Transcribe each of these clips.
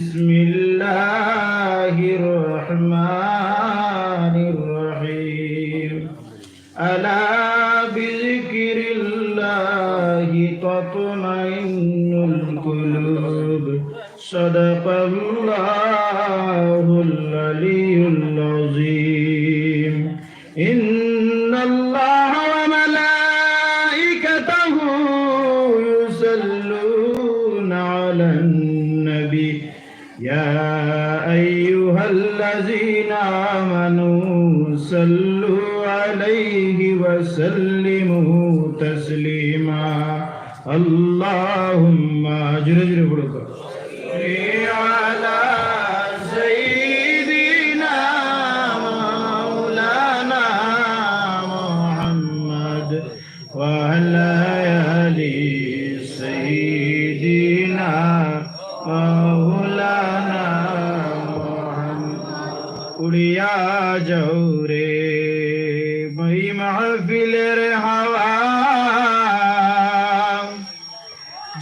بسم الله الرحمن الرحيم ألا بذكر الله تطمئن القلوب صدق الله العلي العظيم إن الله وملائكته يصلون على النبي يا أيها الذين آمنوا صلوا عليه وسلموا تسليما اللهم أجر على سيدنا مولانا محمد وعلى آل سيدنا مولانا उड़िया जौरे मई महफिलेर हवा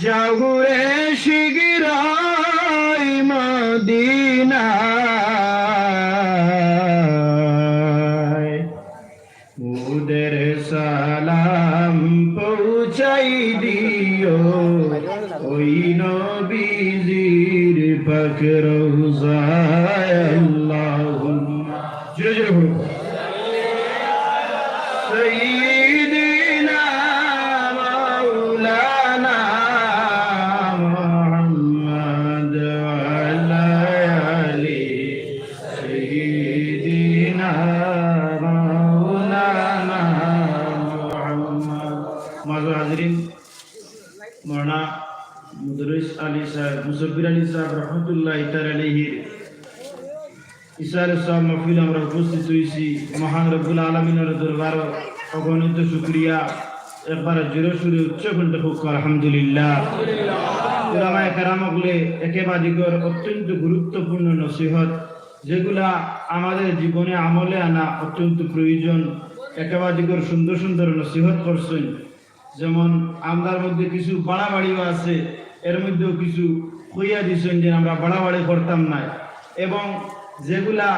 जहुरे शिगिराई मदीनाय उदर सालाम पहुँचाई दियो ओई नबीजीर पाक रौज़ाय अल्लाहुम्मा सय्यिदिना मौलाना मुहम्मद वअला आलि सय्यिदिना मौलाना मुहम्मद माज़ हाज़रीन मौलाना मुदरिस अली साहब मुसब्बिर अली साहब रहमतुल्लाहि ताआला अलैहि ইসার সব মাহফিল আমরা উপস্থিত হয়েছি মহান রব্বুল আলামিনের দরবারে অগণিত শুকরিয়া একবার জোরে সুরে উচ্চ কণ্ঠে হোক আলহামদুলিল্লাহ উলামায়ে কেরামগুলো একেবাদিগর অত্যন্ত গুরুত্বপূর্ণ নসিহত যেগুলা আমাদের জীবনে আমলে আনা অত্যন্ত প্রয়োজন একেবাদিগর সুন্দর সুন্দর নসিহত করছেন যেমন আমরার মধ্যে কিছু বাড়াবাড়িও আছে এর মধ্যেও কিছু কইয়া দিছেন যে আমরা বাড়াবাড়ি করতাম না এবং যেগুলা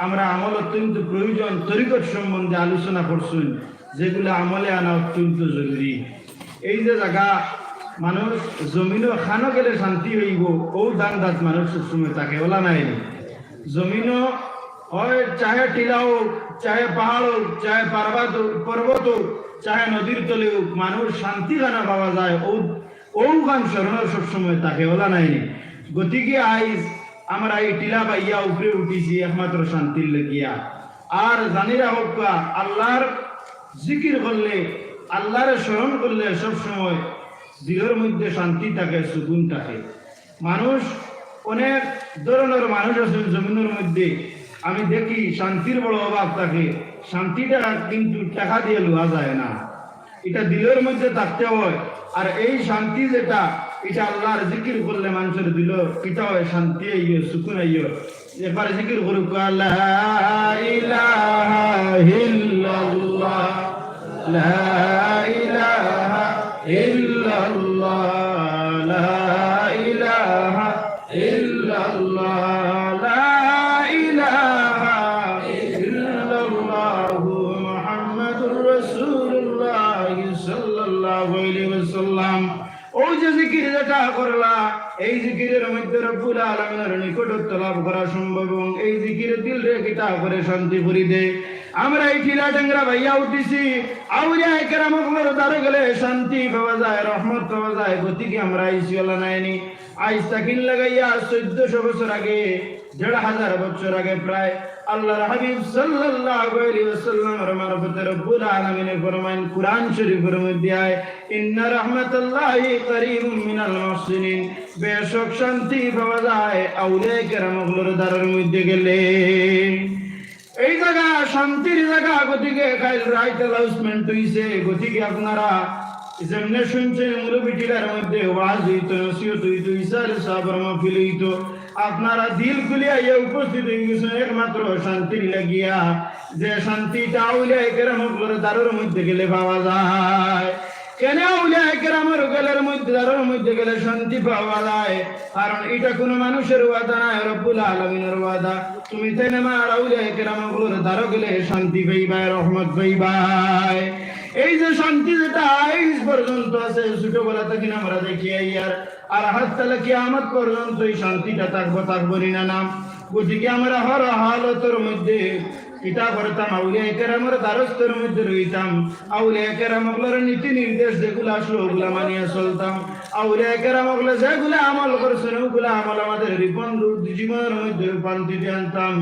আমরা আমল অত্যন্ত প্রয়োজন তরিকত সম্বন্ধে আলোচনা করছেন যেগুলা আমলে আনা অত্যন্ত জরুরি এই যে জায়গা মানুষ জমিনও খানো গেলে শান্তি হইব ও দান দাঁত মানুষ সবসময় থাকে ওলা নাই জমিনও হয় চাহে টিলা হোক চাহে পাহাড় হোক চাহে পর্বত হোক চাহে নদীর তলে হোক মানুষ শান্তি খানা পাওয়া যায় ও গান স্মরণ সবসময় থাকে ওলা নাই গতিকে আইজ আমরা এই টিলা বাইয়া উপরে উঠিছি একমাত্র শান্তির লাগিয়া আর জানিরা হোক আল্লাহর জিকির করলে আল্লাহর স্মরণ করলে সব সময় দিলের মধ্যে শান্তি থাকে সুকুন থাকে মানুষ অনেক ধরনের মানুষ আছেন জমিনের মধ্যে আমি দেখি শান্তির বড় অভাব থাকে শান্তিটা কিন্তু টাকা দিয়ে লওয়া যায় না এটা দিলের মধ্যে থাকতে হয় আর এই শান্তি যেটা এটা আল্লাহর জিকির করলে মানুষের দিল এটা হয় শান্তি আইয় সুকুন আইয় একবার জিকির করুক লা ইলাহা ইল্লাল্লাহ লা ইলাহা ইল্লাল্লাহ লা ইলাহা ইল্লাল্লাহ লা ইলাহা ইল্লাল্লাহ মুহাম্মাদুর রাসূলুল্লাহ সাল্লাল্লাহু আলাইহি ওয়াসাল্লাম ও যে জিকির যেটা করলা এই জিকিরের মধ্যে রব্বুল আলামিনের নিকটত্ব লাভ করা সম্ভব এবং এই জিকিরের দিল রে কিতা করে শান্তি ভরি দে আমরা এই টিলা ডাংরা ভাইয়া উঠিছি আউলিয়া কেরামগুলোর দ্বারে গেলে শান্তি পাওয়া যায় রহমত পাওয়া যায় গতিকে আমরা আইসি ওলা নাইনি আইস তাকিন লাগাইয়া 1400 বছর আগে 1500 বছর আগে প্রায় আল্লাহর হাবিব সাল্লাল্লাহু আলাইহি ওয়াসাল্লামের মারফতে রব্বুল আলামিন ফরমান কুরআন শরীফের মধ্যে আয় ইন্না রাহমাতাল্লাহি করিবুম মিনাল মুহসিনিন বেশক শান্তি পাওয়া যায় আউলিয়া কেরামগুলোর দ্বারের মধ্যে গেলে এই জায়গা শান্তির জায়গা গতিকে খাইল রাইট অ্যানাউন্সমেন্ট হইছে গতিকে আপনারা যেমনে শুনছেন মুরব্বিটিলার মধ্যে ওয়াজ হইতো নসিহত হইতো ইসার সাবর মাহফিল হইতো আপনারা দিল খুলিয়া উপস্থিত হয়ে গেছেন একমাত্র শান্তির লাগিয়া যে শান্তিটা আউলিয়া কেরামগুলোর দ্বারের মধ্যে গেলে পাওয়া যায় কেন আউলিয়া কেরামের গলের মধ্যে দারের মধ্যে গেলে শান্তি পাওয়া যায়? কারণ এটা কোনো মানুষের ওয়াদা না, রব্বুল আলামিনের ওয়াদা। তুমি তাই না আউলিয়া কেরামগুলোর দ্বারা গেলে শান্তি পাইবাই, রহমত পাইবাই। এই যে শান্তি যেটা আইজ পর্যন্ত আছে, ছোটবেলা থেকে আমরা দেখি আর হাত তালে কিয়ামত পর্যন্ত এই শান্তিটা থাকবো না। গতিকে আমরা হর হালতের মধ্যে এটা করতাম, আউলিয়া কেরামের দ্বারস্থের মধ্যে রইতাম, আউলিয়া কেরামগুলোর নীতি নির্দেশ যেগুলো আসলো ওগুলা মানিয়ে চলতাম, আউলিয়া কেরামগুলো যেগুলো আমল করছেন ওগুলা আমল আমাদের জীবনের মধ্যে রূপান্তরিত আনতাম।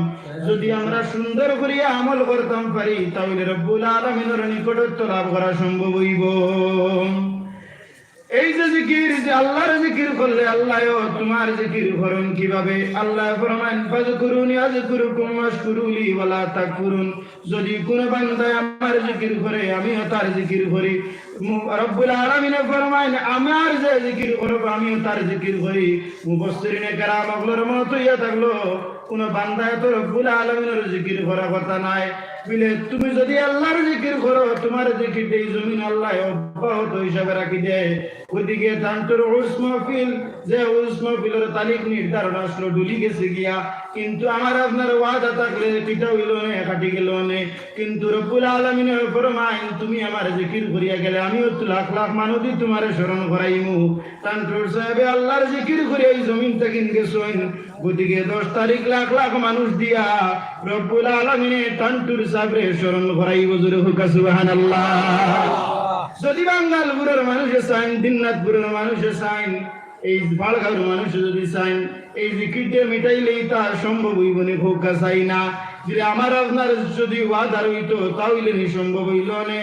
যদি আমরা সুন্দর করিয়া আমল করতাম পারি, তাহলে রব্বুল আলামিনের নিকটত্ব লাভ করা সম্ভব হইব। এই যে জিকির, যে আল্লাহর জিকির করলে আল্লাহ তোমার জিকির করেন কিভাবে? আল্লাহ ফরমান ফাযকুরুনি আযকুরুকুম ওয়াশকুরুলি ওয়ালা তাকফুরুন। যদি কোন বান্দা আমার জিকির করে আমিও তার জিকির করি। রব্বুল আলামিন ফরমান আমার যে জিকির করব আমিও তার জিকির করি। মুফাসসিরিনে কেরামগুলোর মত ইয়া থাকলো কোন বান্দায় তো রব্বুল আলামিনের জিকির করার কথা নাই। বলে তুমি যদি আল্লাহর জিকির করো, তোমার জিকির এই জমিন আল্লাহ অব্যাহত হিসাবে রাখি দেয়। ওইদিকে তান্তুর উরস মাহফিল, যে উরস মাহফিলের তারিখ নির্ধারণ আসলো ডুলি গেছে গিয়া, কিন্তু আমার আপনার ওয়াদা থাকলে পিঠা হইল নে, কাটি গেল নে। কিন্তু রব্বুল আলামিনের ফরমান তুমি আমার জিকির করিয়া গেলে আমিও লাখ লাখ মানবী তোমারে স্মরণ করাইমু। তান্তুর সাহেবে আল্লাহর জিকির করিয়া এই জমিন থেকে গেছেন। গতিকে 10 তারিখ লাখ লাখ মানুষ দিয়া রব্বুল আলামিনে তান্তুর সাহেবরে স্মরণ করাইব। জোরে হোক সুবহানাল্লাহ। যদি বাঙ্গালপুরের মানুষে চাইন, দিনাজপুরের মানুষে চাইন, এই বালগাঁওয়ের মানুষ যদি চাইন, এই জিকিরটা মিটাইলেই তার সম্ভব হইব না, হোক চাই না। যদি আমার আপনার যদি ওয়াদার হইতো তাহলে নি সম্ভব হইল না।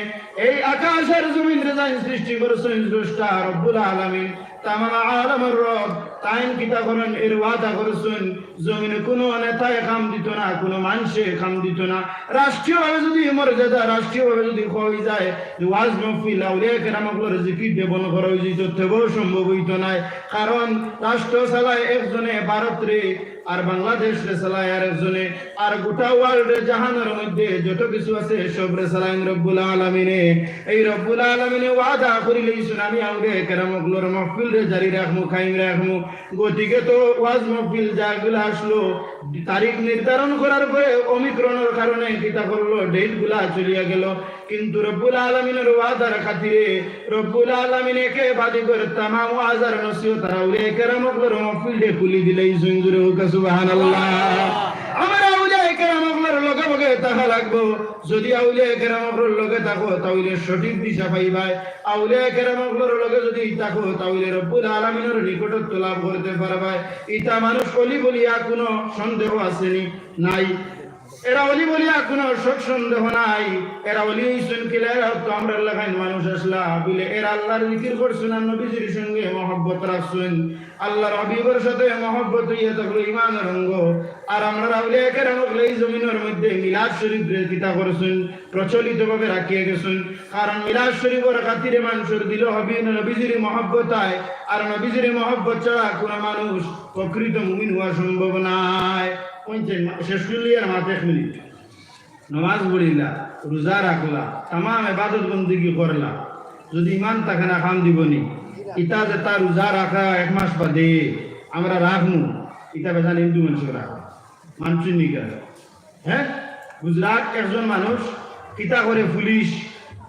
এই আকাশের জমিন রেজাইন সৃষ্টি করেছেন স্রষ্টা রব্বুল আলামিন, তামাম আলামের রব। তাইন কিতা করেন এর ওয়াদা করেছেন, জমিনে কোনো নেতায় কাম দিত না, কোনো মানুষে কাম দিত না। রাষ্ট্রীয়ভাবে যদি মর্যাদা, রাষ্ট্রীয়ভাবে যদি হয়ে যায় ওয়াজ মাহফিল আউলিয়া কেরামগুলোর জিকির দেবন করা হইতো, তবুও সম্ভব হইতো না। কারণ রাষ্ট্র চালায় একজনে ভারতরে, আর বাংলাদেশ রে চালায় আর একজনে, আর গোটা ওয়ার্ল্ড জাহানের মধ্যে যত কিছু আছে সব রে চালায় রব্বুল আলামিনে। এই রব্বুল আলামিনে ওয়াদা করিলেইছেন আমি আউলিয়া কেরামগুলোর মাহফিল রে জারি রাখমু, কায়েম রাখমু। গতিকে তো ওয়াজ মাহফিল যাগুলো আসলো তারিখ নির্ধারণ করার পরে ওমিক্রনের কারণে কিতা করলো, ডেট গুলা চলিয়া গেল। কিন্তু রব্বুল আলামিনের ওয়াদার খাতিরে রব্বুল আলামিন একে বাদী করে তামাম ওয়াজার নসিহত আউলিয়া কেরামগুলোর মাহফিল দে খুলি দিলেই জুরে হোক সুবহানাল্লাহ। আমরা আউলিয়া কেরামগুলোর লগে লগে থাকা লাগবো। যদি আউলিয়া কেরামগুলোর লগে থাকো তাহলে সঠিক দিশা পাইবাই। আউলিয়া কেরামগুলোর লগে যদি থাকো তাহলে রব্বুল আলামিনের নিকটত্ব লাভ করতে পারবাই। ইতা মানুষ অলি বলিয়া কোনো সন্দেহ আসেনি, নাই। এরা অলি বলিয়া কোনো সন্দেহ নাই। এরা অলি হইছেন কিলা, এরা তো আমরা লাগাইন মানুষ আসলা বলে এরা আল্লাহর জিকির করছেন আর নবীজির সঙ্গে মহব্বত রাখছেন। আল্লাহর হাবিবের সাথে মহব্বত হইয়া থাকলো ইমানের অঙ্গ। আর আমরা আউলিয়া কেরামগুলো এই জমিনের মধ্যে মিলাদ শরীফের কিতা করছেন, প্রচলিতভাবে রাখিয়ে গেছেন। কারণ মিলাদ শরীফের খাতিরে মানুষের দিল হবে নবীজির মহব্বত হয়, আর নবীজির মহব্বত ছাড়া কোনো মানুষ প্রকৃত মুমিন হওয়া সম্ভব নয়। শেষ করলি আর মাত্র 1 মিনিট। নমাজ পড়িলা, রোজা রাখলা, তামাম ইবাদত বন্দেগী করলা, যদি ইমান থাকে না খাম দিবনি। ইটা যে তার রোজা রাখা 1 মাস বাদে আমরা রাখমু, ইটা বেজান হিন্দু মানুষকে রাখা মানুষের নিকা। হ্যাঁ, গুজরাট একজন মানুষ কিতা করে পুলিশ,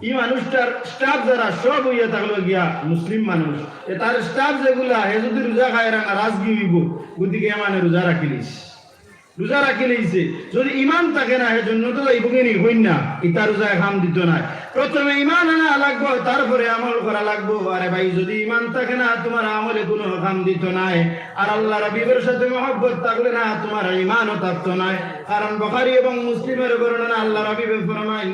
এই মানুষটার স্টাফ যারা সব হইয়া থাকলো গিয়া মুসলিম মানুষ, তার স্টাফ যেগুলা হে যদি রোজা খায় না রাজগি হইব। গতিকে মানে রোজা রাখিলিস, রোজা রাখিলেইছে। যদি ইমান থাকে না সেজন্য তো যাইবগেনি হইন না, ইতা রোজা খাম দিত না। প্রথমে ইমান আনা লাগবো, তারপরে আমল করা লাগবো। আরে ভাই যদি ইমান থাকে না তোমার আমলে কোনো কাম দিত নাই, আর আল্লাহ রাবিবের সাথে মহব্বত থাকলে না তোমার ইমানও থাকতো নাই। কারণ বুখারী এবং মুসলিমের বর্ণনা আল্লাহ রাবিবে ফরমায়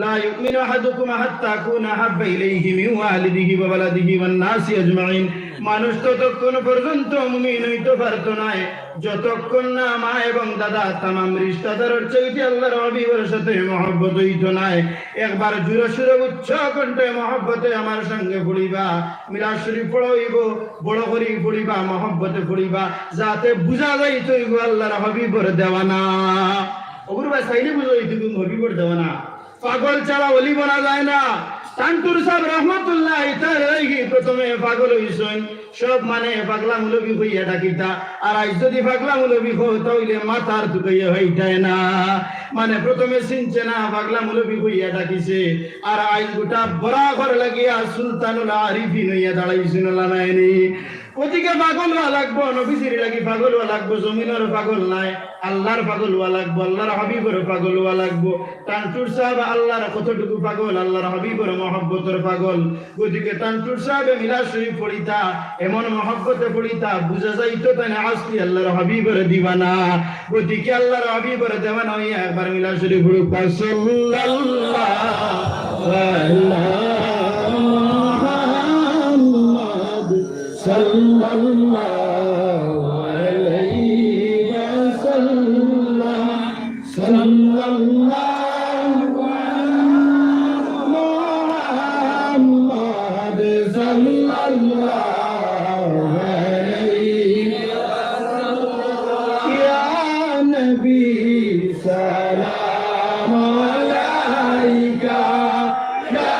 লা ইউমিনু আহাদুকুম হাত্তা আকুনা হাব্বা ইলাইহি মিন ওয়ালিদিহি ওয়া ওয়ালাদিহি ওয়ান নাসি আজমাইন। মানুষ ততক্ষণ পর্যন্ত মুমিন হইতে পারতো না যতক্ষণ না মা এবং দাদা তামাম রিশতাদারের চাইতে আল্লাহর হাবিবের সাথে মহব্বত হইতো না। একবার জোরে সুরে উচ্চ কণ্ঠে মহব্বতে আমার সঙ্গে পড়িবা, মিলাদ শরীফ পড়াইব, বড় করে পড়িবা, মহব্বতে পড়িবা, যাতে বুঝা যাইতো আল্লাহর হাবিবের দেওয়ানা। ওগুলো ভাই চাইলে বুঝাইতো হাবিবের দেওয়ানা। পাগল ছাড়া ওলি বনা যায় না। টান্টুর সাহেব রহমতুল্লাহ তাআলাহি প্রথমে পাগল হইছেন সব মানে পাগলা মুলবি হইয়া ডাকিতা আর আজ যদি পাগলা মুলবি হো তাইলে মাথার দুকাইয়া হইতায় না মানে প্রথমে চিনছে না পাগলা মুলবি হইয়া ডাকিছে আর আজ গোটা বরাবর লাগিয়া সুলতানুল আরিফিন হইয়া দাঁড়াইছেন লানায়নি ওদিকে পাগল হওয়া লাগবো নবীজির লাগি পাগল হওয়া লাগবো জমিনের পাগল নাই আল্লাহর পাগল হওয়া লাগবো আল্লাহর হাবিবের পাগল হওয়া লাগবো টান্টুর সাহেব আল্লাহর কতটুকু পাগল আল্লাহর হাবিবের মহব্বতের পাগল ওদিকে টান্টুর সাহেব মিলাদ শরীফ পড়িতা এমন মহব্বতে পড়িতা বুঝা যাইতো তাই না আসলি আল্লাহর হাবিবের দিবানা ওদিকে আল্লাহর হাবিবের দেওয়ানা হইয়া একবার মিলাদ শরীফ পড়ুক সাল্লাল্লাহু আলাইহি ওয়াসাল্লাম সাল্লাল্লাহু মুহাম্মদ সাল্লাল্লাহু আলাইহি ওয়াসাল্লাম ইয়া নবী সালাম আলাইকা ইয়া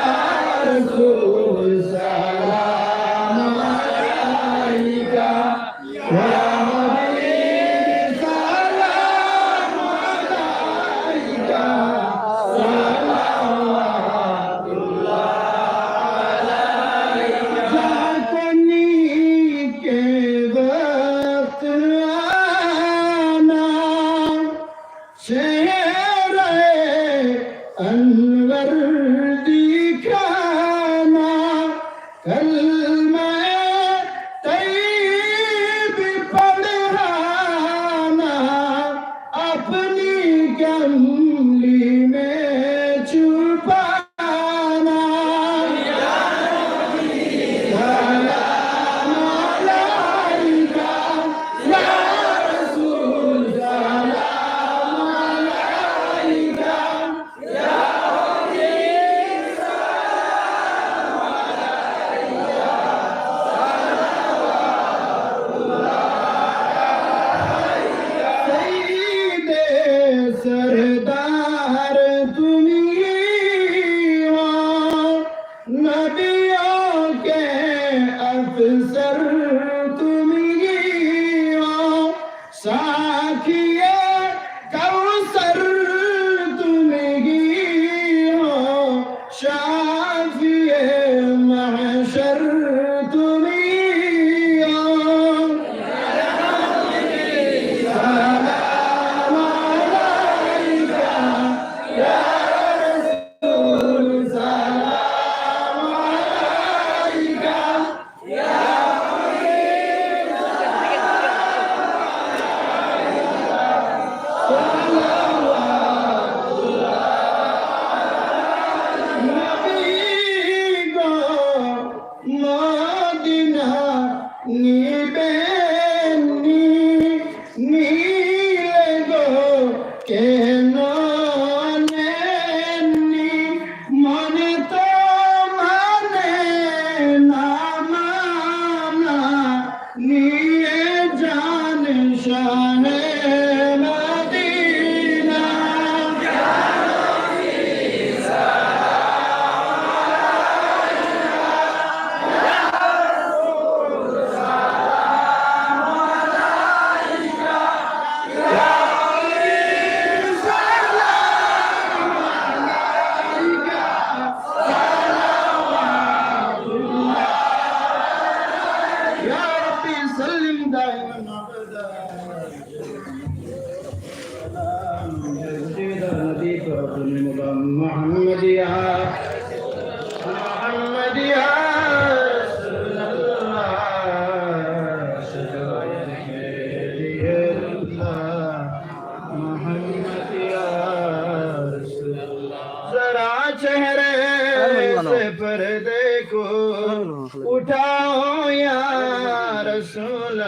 রাসূল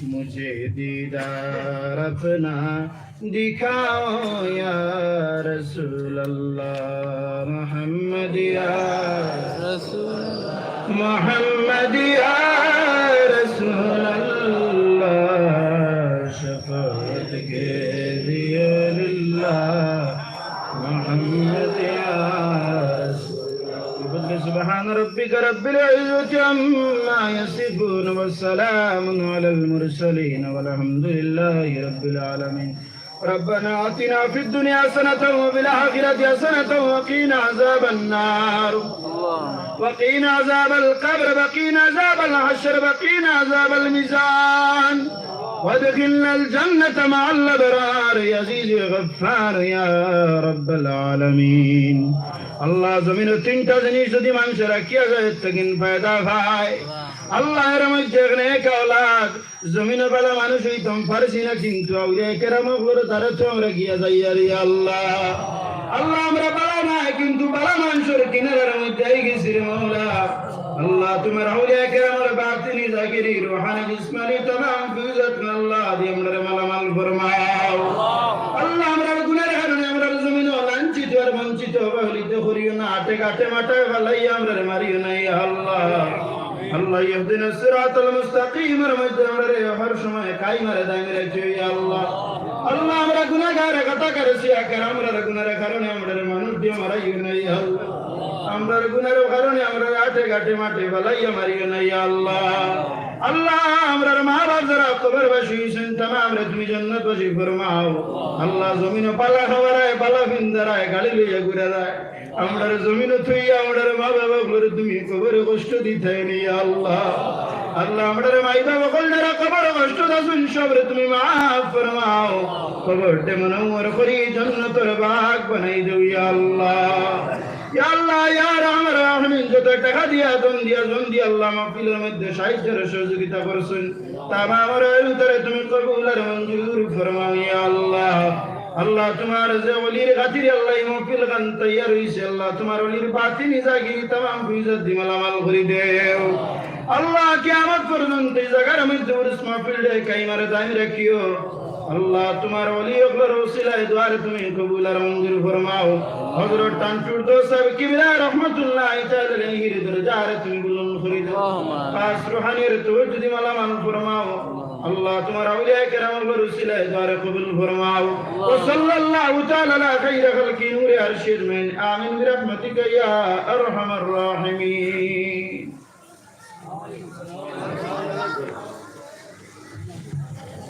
मुझे दीदार अपना दिखाओ या रसूल अल्लाह मोहम्मद या रसूल मोहम्मद या रसूल अल्लाह शफाअत के लिए अल्लाह मोहम्मद या ربك رب العزة عما يصفون والسلام على المرسلين والحمد لله رب العالمين ربنا آتنا في الدنيا حسنة وفي الآخرة حسنة وقنا عذاب النار وقنا عذاب القبر وقنا عذاب الحشر وقنا عذاب الميزان وادخلنا الجنة مع الأبرار يا عزيز غفار يا رب العالمين الله زمین تینটা জিনিস যদি মানুষ রাখিয়া যায় তখন ফায়দা পায় আল্লাহর মধ্যে নেক اولاد জমিন বালা মানুষ হইতাম পারছি না কিন্তু আউলিয়া কেরাম গুলো তারা তো রাখিয়া যায় ইয়া আল্লাহ আল্লাহ আমরা বালা না কিন্তু বালা মানুষের কিনারার মধ্যে গেছি রে মাওলা আল্লাহ তোমার আউলিয়া কেরামের বাতিনি জাকিরি রুহানি জিসমানি तमाम ফিজত আল্লাহ দি আমরা মালামাল ফরমাও আল্লাহ আমরা গুনার কারণে আমরা জমিন লাঞ্ছিত আর বঞ্চিত বলিত করিও না আটে কাটে মাটায় ভালাই আমরা মারিও না ইয়া আল্লাহ আল্লাহ ইহদিনা সিরাতাল মুস্তাকিম রমজানের হর সময় কাইমারে দাইমে রাখিও ইয়া আল্লাহ আল্লাহ আমরা গুনাহগার কথা করেছি আকার আমরা গুনার কারণে আমরা মানুষ দিয়ে মারাইও না ইয়া আল্লাহ আমরা গুনার কারণে আমরা আটে কাটে মাঠে ভালাই মারিও না ইয়া আল্লাহ আল্লাহ আমরা মা বাপ যারা কবরবাসী হইছেন तमाम রে তুমি জান্নাতবাসী ফরমাও আল্লাহ জমিন পালা খাওয়ারায় পালা ফিন্দারায় গাড়ি লইয়া ঘুরে যায় আমরা জমিন থইয়া আমরা মা বাবা গুলো তুমি কবরে কষ্ট দিতে নি আল্লাহ আল্লাহ আমরা মাই বাবা কলরা কবরে কষ্ট দাসুন সবরে তুমি maaf ফরমাও কবরতে মনোর করি জান্নাতের বাগ বানাই দাও ইয়া আল্লাহ ইয়া আল্লাহ ইয়া রহমান রহিম যত টাকা দিয়া জন দিয়া আল্লাহ মাহফিলের মধ্যে সাহায্যের সহযোগিতা করছেন तमाम ভিতরে তুমি কবুল আর মঞ্জুর ফরমাও ইয়া আল্লাহ আল্লাহ তোমার যে ওলির খাতিরে আল্লাহ মাহফিল গান তৈয়ার হইছে আল্লাহ তোমার ওলির বাতিনি জাগি तमाम ফিজত দি মালামাল করে দেও আল্লাহ কিয়ামত পর্যন্ত এই জায়গার মধ্যে উরস মাহফিল দে কাইমারে দাইম রাখিও আল্লাহ তোমার ওলি ওগুলোর ওসিলায় দুয়ারে তুমি কবুল আর মঞ্জুর ফরমাও হযরত তানপুর দোসাব কিবলা রাহমাতুল্লাহ তাআলা আলাইহির দরজারে তুমি বুলন্দ করে দাও পাঁচ রুহানির তওয়াজ্জুহ দি মালামাল ফরমাও আল্লাহ তোমার আউলিয়া কেরামের ওসিলায় দুয়ারে কবুল ফরমাও ওয়া সাল্লাল্লাহু তাআলা আলা খাইরি খালকি নূরে আরশির মিন আমিন বিরহমাতিকা ইয়া আরহামার রাহিমিন